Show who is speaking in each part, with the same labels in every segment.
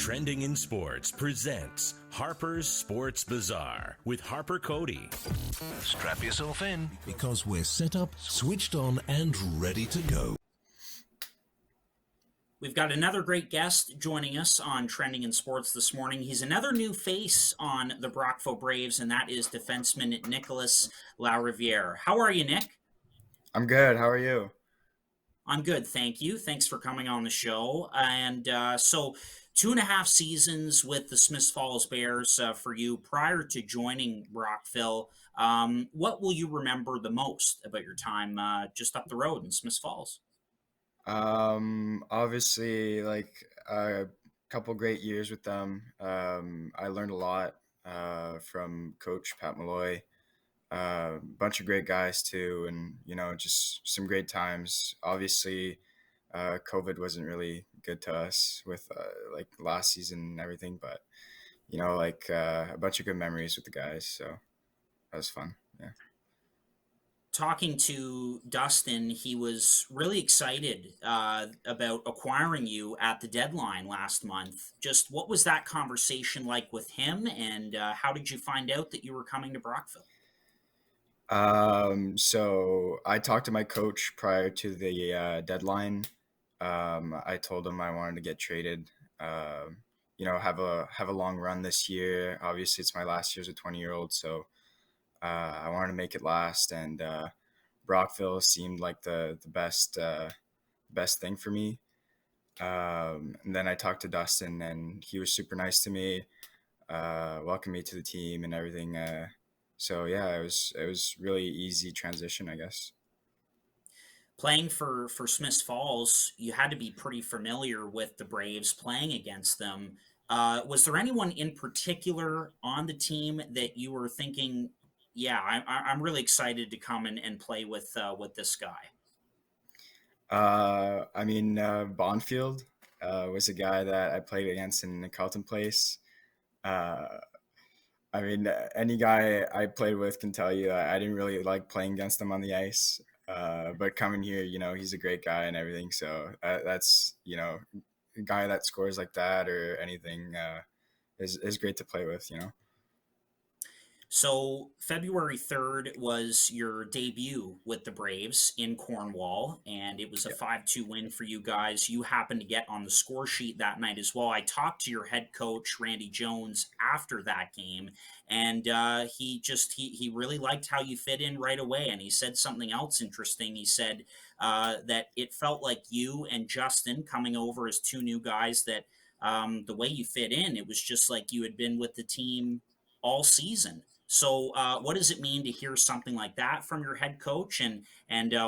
Speaker 1: Trending in Sports presents Harper's Sports Bazaar with Harper Cotie. Strap yourself in because we're set up, switched on, and ready to go.
Speaker 2: We've got another great guest joining us on Trending in Sports this morning. He's another new face on the Brockville Braves, and that is defenseman Nic Larivière. How are you, Nick?
Speaker 3: I'm good. How are you?
Speaker 2: I'm good, thank you. Thanks for coming on the show. And so 2.5 seasons with the Smiths Falls Bears for you prior to joining Brockville. What will you remember the most about your time just up the road in Smiths Falls?
Speaker 3: Obviously, like a couple great years with them. I learned a lot from Coach Pat Malloy. Bunch of great guys too, and just some great times. Obviously, COVID wasn't really good to us with like last season and everything, but a bunch of good memories with the guys. So that was fun. Yeah.
Speaker 2: Talking to Dustin, he was really excited about acquiring you at the deadline last month. Just what was that conversation like with him, and how did you find out that you were coming to Brockville?
Speaker 3: So I talked to my coach prior to the deadline. I told him I wanted to get traded. Have a long run this year. Obviously, it's my last year as a 20-year-old, so I wanted to make it last. And Brockville seemed like the best thing for me. And then I talked to Dustin, and he was super nice to me, welcomed me to the team and everything. So yeah, it was really easy transition, I guess.
Speaker 2: Playing for Smiths Falls, you had to be pretty familiar with the Braves playing against them. Was there anyone in particular on the team that you were thinking, yeah, I'm really excited to come and play with this guy?
Speaker 3: Bonfield was a guy that I played against in the Carlton Place. Uh, any guy I played with can tell you that I didn't really like playing against him on the ice. But coming here, he's a great guy and everything. So that's, a guy that scores like that or anything is great to play with.
Speaker 2: So February 3rd was your debut with the Braves in Cornwall, and it was a
Speaker 3: Yeah.
Speaker 2: 5-2 win for you guys. You happened to get on the score sheet that night as well. I talked to your head coach, Randy Jones, after that game, and he really liked how you fit in right away, and he said something else interesting. He said that it felt like you and Justin coming over as two new guys that the way you fit in, it was just like you had been with the team all season. So, what does it mean to hear something like that from your head coach, and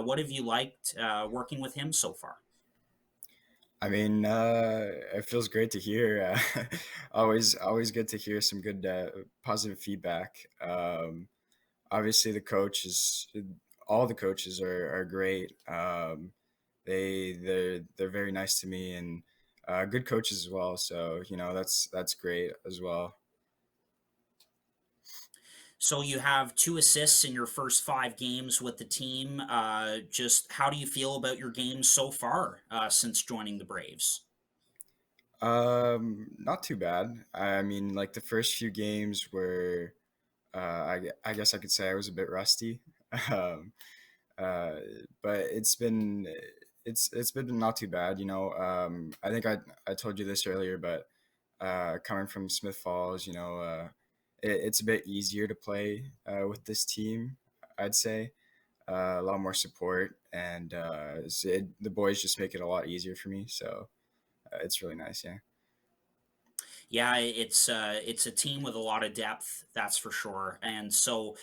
Speaker 2: what have you liked working with him so far?
Speaker 3: It feels great to hear. Always good to hear some good positive feedback. Obviously, all the coaches are great. They're very nice to me and good coaches as well. So that's great as well.
Speaker 2: So you have 2 assists in your first 5 games with the team. Just how do you feel about your games so far since joining the Braves?
Speaker 3: Not too bad. I mean, like the first few games were, I guess I could say I was a bit rusty. Um, uh, but it's been not too bad. I think I told you this earlier, but coming from Smith Falls, it's a bit easier to play with this team. I'd say a lot more support, and the boys just make it a lot easier for me. So it's really nice. Yeah.
Speaker 2: Yeah, it's a team with a lot of depth, that's for sure. And so,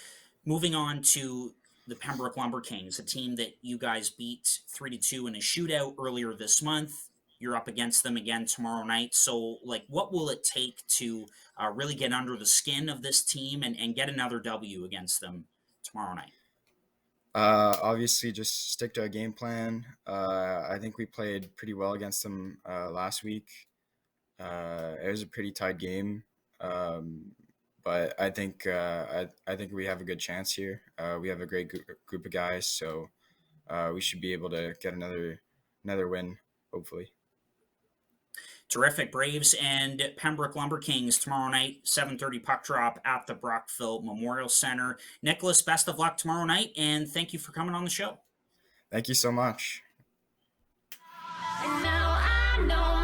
Speaker 2: moving on to the Pembroke Lumber Kings, a team that you guys beat 3-2 in a shootout earlier this month. You're up against them again tomorrow night. So, like, what will it take to really get under the skin of this team and get another W against them tomorrow night?
Speaker 3: Obviously, just stick to our game plan. I think we played pretty well against them last week. It was a pretty tight game, but I think we have a good chance here. We have a great group of guys, so we should be able to get another win, hopefully.
Speaker 2: Terrific. Braves and Pembroke Lumber Kings tomorrow night, 7:30 puck drop at the Brockville Memorial Center. Nicholas, best of luck tomorrow night, and thank you for coming on the show.
Speaker 3: Thank you so much.
Speaker 4: And now I know